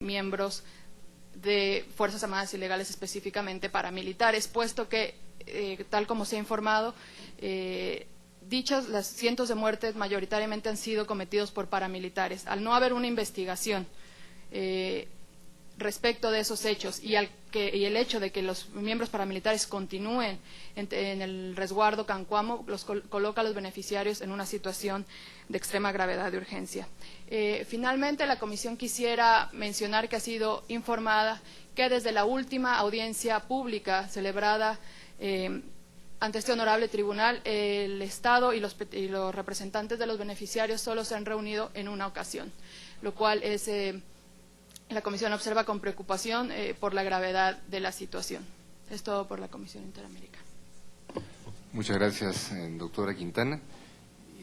miembros de Fuerzas Armadas Ilegales, específicamente paramilitares, puesto que, tal como se ha informado, las cientos de muertes mayoritariamente han sido cometidos por paramilitares. Al no haber una investigación respecto de esos hechos y el hecho de que los miembros paramilitares continúen en el resguardo Cancuamo, los coloca a los beneficiarios en una situación de extrema gravedad de urgencia. Finalmente, la Comisión quisiera mencionar que ha sido informada que desde la última audiencia pública celebrada ante este honorable tribunal, el Estado y los representantes de los beneficiarios solo se han reunido en una ocasión, lo cual es, la Comisión observa con preocupación por la gravedad de la situación. Es todo por la Comisión Interamericana. Muchas gracias, doctora Quintana.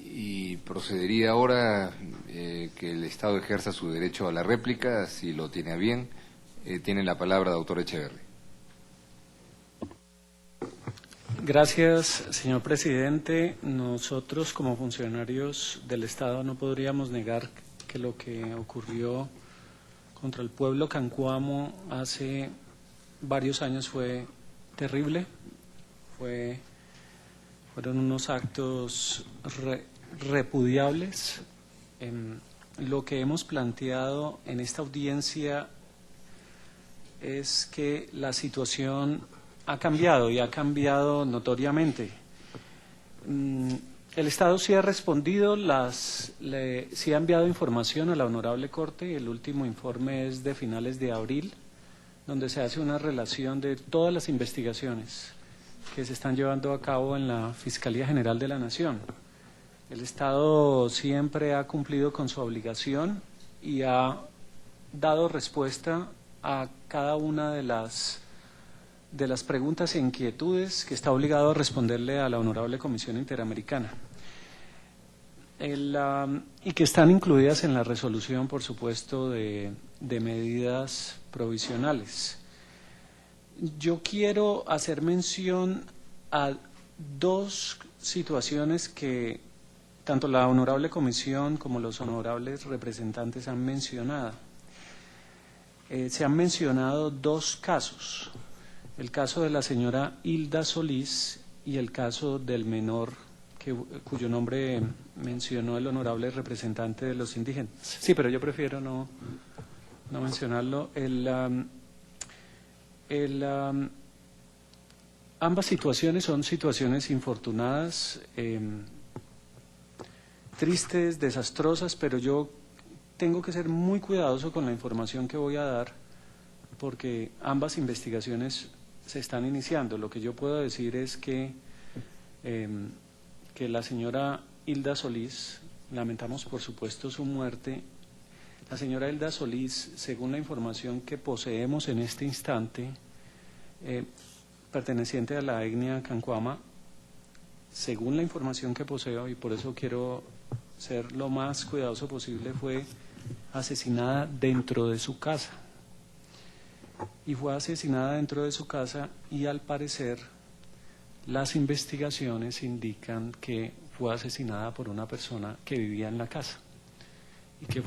Y procedería ahora que el Estado ejerza su derecho a la réplica, si lo tiene a bien. Tiene la palabra doctor Echeverri. Gracias, señor presidente. Nosotros, como funcionarios del Estado, no podríamos negar que lo que ocurrió contra el pueblo Cancuamo hace varios años fue terrible. Fueron unos actos repudiables. Lo que hemos planteado en esta audiencia es que la situación ha cambiado y ha cambiado notoriamente. El Estado sí ha respondido, sí ha enviado información a la Honorable Corte. El último informe es de finales de abril, donde se hace una relación de todas las investigaciones que se están llevando a cabo en la Fiscalía General de la Nación. El Estado siempre ha cumplido con su obligación y ha dado respuesta a cada una de las preguntas e inquietudes que está obligado a responderle a la Honorable Comisión Interamericana, y que están incluidas en la resolución, por supuesto, de medidas provisionales. Yo quiero hacer mención a dos situaciones que tanto la Honorable Comisión como los honorables representantes han mencionado. Se han mencionado dos casos: el caso de la señora Hilda Solís y el caso del menor cuyo nombre mencionó el honorable representante de los indígenas. Sí, pero yo prefiero no mencionarlo. Ambas situaciones son situaciones infortunadas, tristes, desastrosas, pero yo tengo que ser muy cuidadoso con la información que voy a dar, porque ambas investigaciones se están iniciando. Lo que yo puedo decir es que la señora Hilda Solís, lamentamos por supuesto su muerte. La señora Hilda Solís, según la información que poseemos en este instante, perteneciente a la etnia Cancuama, según la información que poseo, y por eso quiero ser lo más cuidadoso posible, fue asesinada dentro de su casa. Y fue asesinada dentro de su casa, y al parecer las investigaciones indican que fue asesinada por una persona que vivía en la casa, y que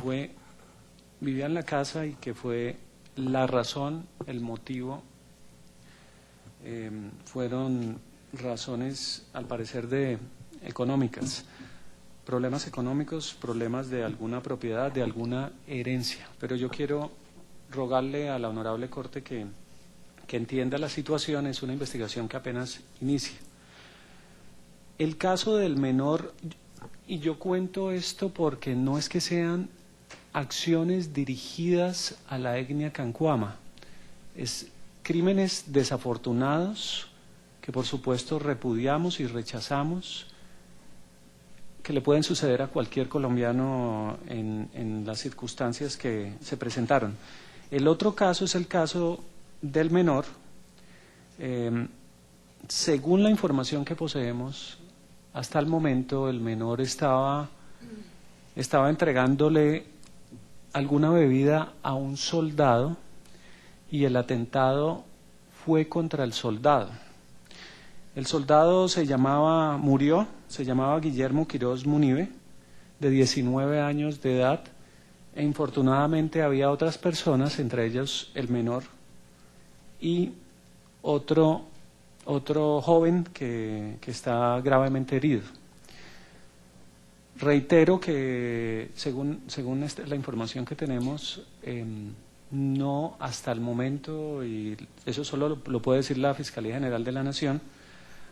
vivía en la casa y que fue la razón, el motivo, fueron razones al parecer económicas, problemas económicos, problemas de alguna propiedad, de alguna herencia. Pero yo quiero rogarle a la Honorable Corte que entienda la situación. Es una investigación que apenas inicia. El caso del menor, y yo cuento esto porque no es que sean acciones dirigidas a la etnia Cancuama, es crímenes desafortunados que por supuesto repudiamos y rechazamos, que le pueden suceder a cualquier colombiano en las circunstancias que se presentaron. El otro caso es el caso del menor. Según la información que poseemos, hasta el momento el menor estaba entregándole alguna bebida a un soldado, y el atentado fue contra el soldado. El soldado se llamaba Guillermo Quiroz Munive, de 19 años de edad. E infortunadamente había otras personas, entre ellos el menor y otro joven que está gravemente herido. Reitero que según la información que tenemos, no hasta el momento, y eso solo lo puede decir la Fiscalía General de la Nación,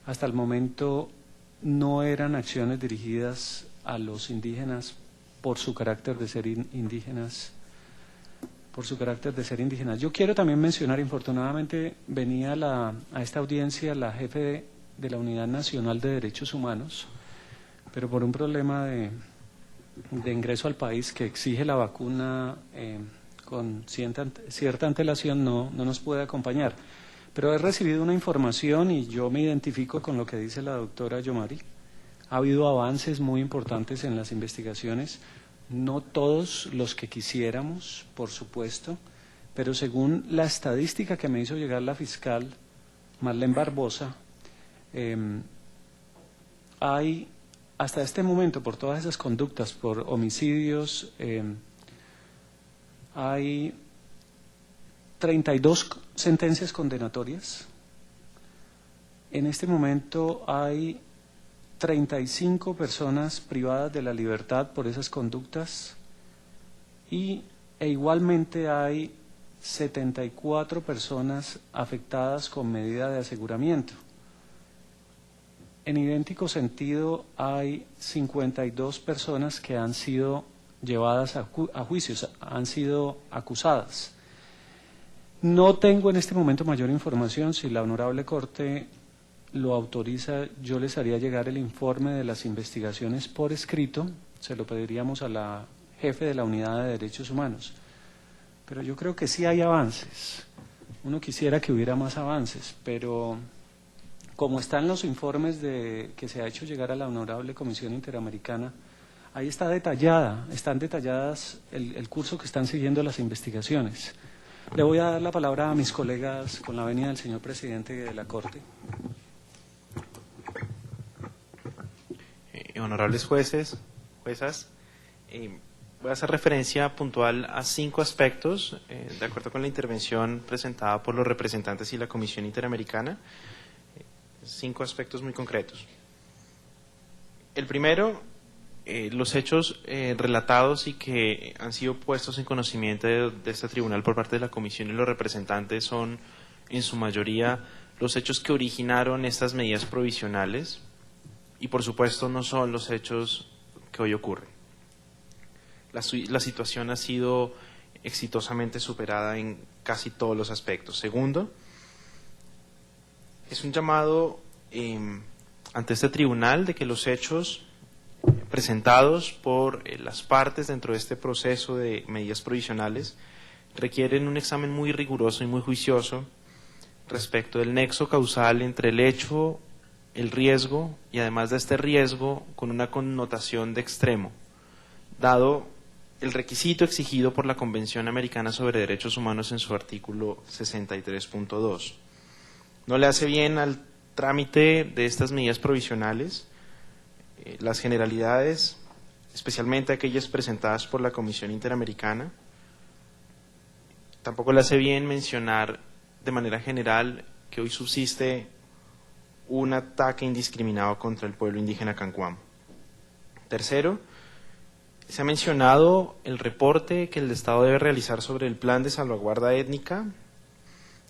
hasta el momento no eran acciones dirigidas a los indígenas por su carácter de ser indígenas. Yo quiero también mencionar, infortunadamente venía a esta audiencia la jefe de la Unidad Nacional de Derechos Humanos, pero por un problema de ingreso al país que exige la vacuna con cierta antelación no nos puede acompañar. Pero he recibido una información y yo me identifico con lo que dice la doctora Yomari. Ha habido avances muy importantes en las investigaciones, no todos los que quisiéramos, por supuesto, pero según la estadística que me hizo llegar la fiscal Marlene Barbosa, hay hasta este momento, por todas esas conductas, por homicidios, hay 32 sentencias condenatorias. En este momento hay 35 personas privadas de la libertad por esas conductas e igualmente hay 74 personas afectadas con medida de aseguramiento. En idéntico sentido, hay 52 personas que han sido llevadas a juicios, han sido acusadas. No tengo en este momento mayor información. Si la Honorable Corte lo autoriza, yo les haría llegar el informe de las investigaciones por escrito, se lo pediríamos a la jefe de la Unidad de Derechos Humanos. Pero yo creo que sí hay avances. Uno quisiera que hubiera más avances, pero como están los informes que se ha hecho llegar a la Honorable Comisión Interamericana, ahí están detalladas el curso que están siguiendo las investigaciones. Le voy a dar la palabra a mis colegas con la venia del señor presidente de la Corte. Honorables jueces, juezas, voy a hacer referencia puntual a 5 aspectos, de acuerdo con la intervención presentada por los representantes y la Comisión Interamericana. 5 aspectos muy concretos. El primero, los hechos relatados y que han sido puestos en conocimiento de este tribunal por parte de la Comisión y los representantes son, en su mayoría, los hechos que originaron estas medidas provisionales y, por supuesto, no son los hechos que hoy ocurren. La situación ha sido exitosamente superada en casi todos los aspectos. Segundo, es un llamado ante este tribunal de que los hechos presentados por las partes dentro de este proceso de medidas provisionales requieren un examen muy riguroso y muy juicioso respecto del nexo causal entre el hecho, el riesgo y además de este riesgo con una connotación de extremo, dado el requisito exigido por la Convención Americana sobre Derechos Humanos en su artículo 63.2. No le hace bien al trámite de estas medidas provisionales las generalidades, especialmente aquellas presentadas por la Comisión Interamericana. Tampoco le hace bien mencionar de manera general que hoy subsiste un ataque indiscriminado contra el pueblo indígena cancuamo. Tercero, se ha mencionado el reporte que el Estado debe realizar sobre el plan de salvaguarda étnico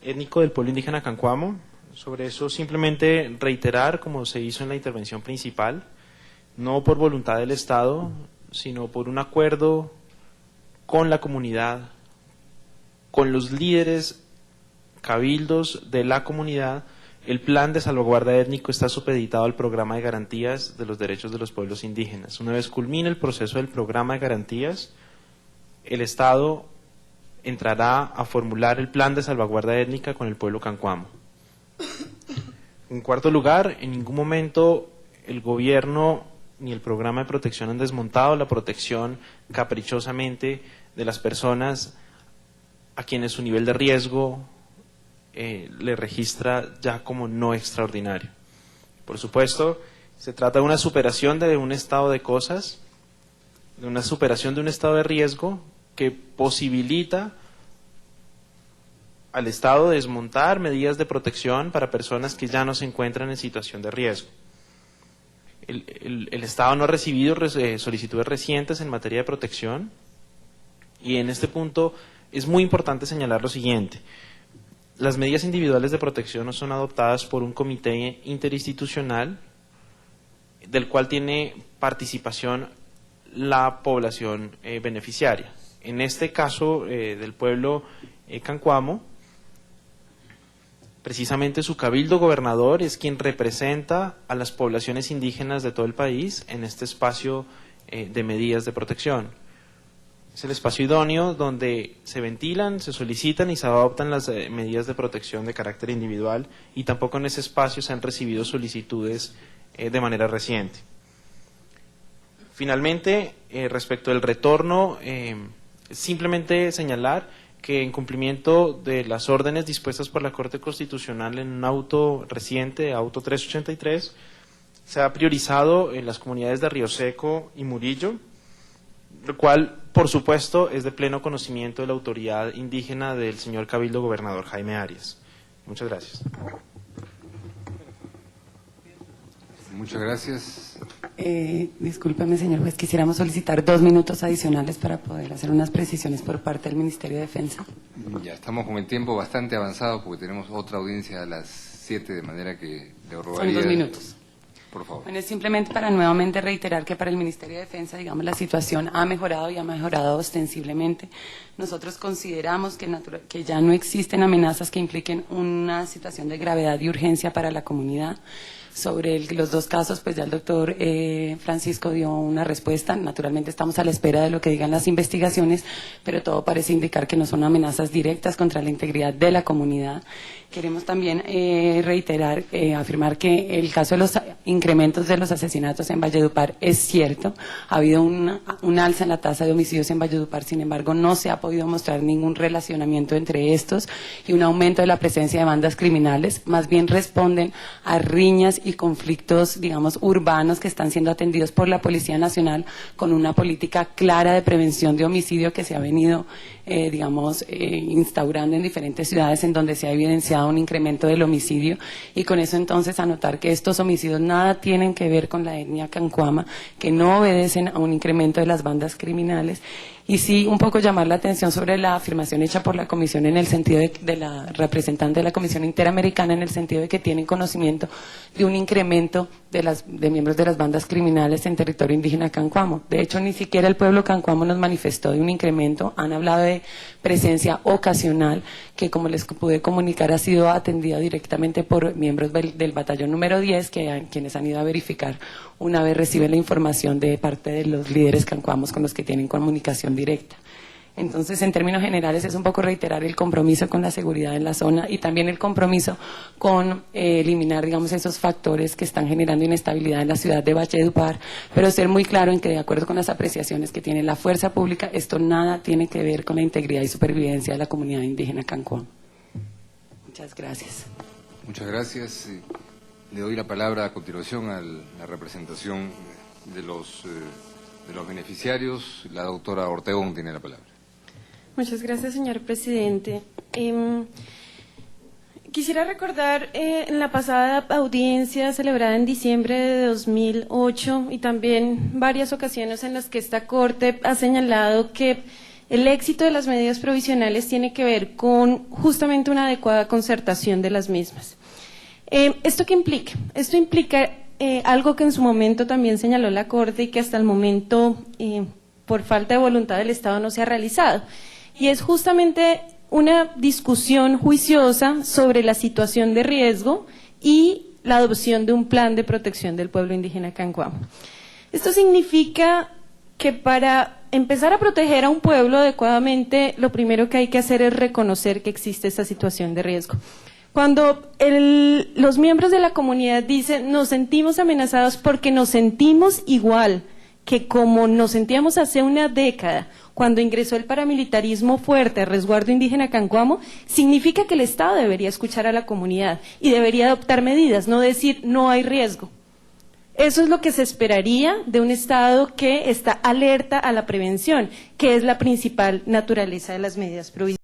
del pueblo indígena cancuamo. Sobre eso simplemente reiterar, como se hizo en la intervención principal, no por voluntad del Estado, sino por un acuerdo con la comunidad, con los líderes cabildos de la comunidad, el plan de salvaguarda étnico está supeditado al programa de garantías de los derechos de los pueblos indígenas. Una vez culmine el proceso del programa de garantías, el Estado entrará a formular el plan de salvaguarda étnica con el pueblo cancuamo. En cuarto lugar, en ningún momento el gobierno ni el programa de protección han desmontado la protección caprichosamente de las personas a quienes su nivel de riesgo le registra ya como no extraordinario. Por supuesto, se trata de una superación de un estado de cosas, de una superación de un estado de riesgo que posibilita al Estado desmontar medidas de protección para personas que ya no se encuentran en situación de riesgo. El Estado no ha recibido solicitudes recientes en materia de protección, y en este punto es muy importante señalar lo siguiente: las medidas individuales de protección no son adoptadas por un comité interinstitucional del cual tiene participación la población beneficiaria. En este caso del pueblo cancuamo, precisamente su cabildo gobernador es quien representa a las poblaciones indígenas de todo el país en este espacio de medidas de protección. Es el espacio idóneo donde se ventilan, se solicitan y se adoptan las medidas de protección de carácter individual, y tampoco en ese espacio se han recibido solicitudes de manera reciente. Finalmente, respecto del retorno, simplemente señalar que en cumplimiento de las órdenes dispuestas por la Corte Constitucional en un auto reciente, auto 383, se ha priorizado en las comunidades de Río Seco y Murillo, lo cual, por supuesto, es de pleno conocimiento de la autoridad indígena del señor Cabildo Gobernador Jaime Arias. Muchas gracias. Muchas gracias. Discúlpeme, señor juez, quisiéramos solicitar 2 minutos adicionales para poder hacer unas precisiones por parte del Ministerio de Defensa. Ya estamos con el tiempo bastante avanzado porque tenemos otra audiencia a las 7, de manera que le rogaría... Son 2 minutos. Por favor. Bueno, es simplemente para nuevamente reiterar que para el Ministerio de Defensa, digamos, la situación ha mejorado y ha mejorado ostensiblemente. Nosotros consideramos que ya no existen amenazas que impliquen una situación de gravedad y urgencia para la comunidad. Sobre los 2 casos, pues ya el doctor Francisco dio una respuesta. Naturalmente estamos a la espera de lo que digan las investigaciones, pero todo parece indicar que no son amenazas directas contra la integridad de la comunidad. Queremos también reiterar, afirmar que el caso de los incrementos de los asesinatos en Valledupar es cierto. Ha habido un alza en la tasa de homicidios en Valledupar, sin embargo no se ha podido mostrar ningún relacionamiento entre estos y un aumento de la presencia de bandas criminales. Más bien responden a riñas y conflictos, digamos, urbanos que están siendo atendidos por la Policía Nacional con una política clara de prevención de homicidio que se ha venido, instaurando en diferentes ciudades en donde se ha evidenciado un incremento del homicidio, y con eso entonces anotar que estos homicidios nada tienen que ver con la etnia cancuama, que no obedecen a un incremento de las bandas criminales. Y sí, un poco llamar la atención sobre la afirmación hecha por la Comisión en el sentido de la representante de la Comisión Interamericana, en el sentido de que tienen conocimiento de un incremento de miembros de las bandas criminales en territorio indígena cancuamo. De hecho, ni siquiera el pueblo cancuamo nos manifestó de un incremento. Han hablado de presencia ocasional, que como les pude comunicar ha sido atendida directamente por miembros del batallón número 10, quienes han ido a verificar una vez reciben la información de parte de los líderes cancuamos con los que tienen comunicación directa. Entonces, en términos generales, es un poco reiterar el compromiso con la seguridad en la zona y también el compromiso con eliminar, digamos, esos factores que están generando inestabilidad en la ciudad de Valledupar, pero ser muy claro en que, de acuerdo con las apreciaciones que tiene la fuerza pública, esto nada tiene que ver con la integridad y supervivencia de la comunidad indígena cancuamo. Muchas gracias. Muchas gracias. Le doy la palabra a continuación a la representación de los beneficiarios. La doctora Ortegón tiene la palabra. Muchas gracias, señor presidente. Quisiera recordar en la pasada audiencia celebrada en diciembre de 2008 y también varias ocasiones en las que esta Corte ha señalado que el éxito de las medidas provisionales tiene que ver con justamente una adecuada concertación de las mismas. ¿Esto qué implica? Esto implica algo que en su momento también señaló la Corte y que hasta el momento, por falta de voluntad del Estado, no se ha realizado. Y es justamente una discusión juiciosa sobre la situación de riesgo y la adopción de un plan de protección del pueblo indígena cancuamo. Esto significa que para empezar a proteger a un pueblo adecuadamente, lo primero que hay que hacer es reconocer que existe esa situación de riesgo. Cuando los miembros de la comunidad dicen nos sentimos amenazados porque nos sentimos igual que como nos sentíamos hace una década cuando ingresó el paramilitarismo fuerte al resguardo indígena cancuamo, significa que el Estado debería escuchar a la comunidad y debería adoptar medidas, no decir no hay riesgo. Eso es lo que se esperaría de un Estado que está alerta a la prevención, que es la principal naturaleza de las medidas provisionales.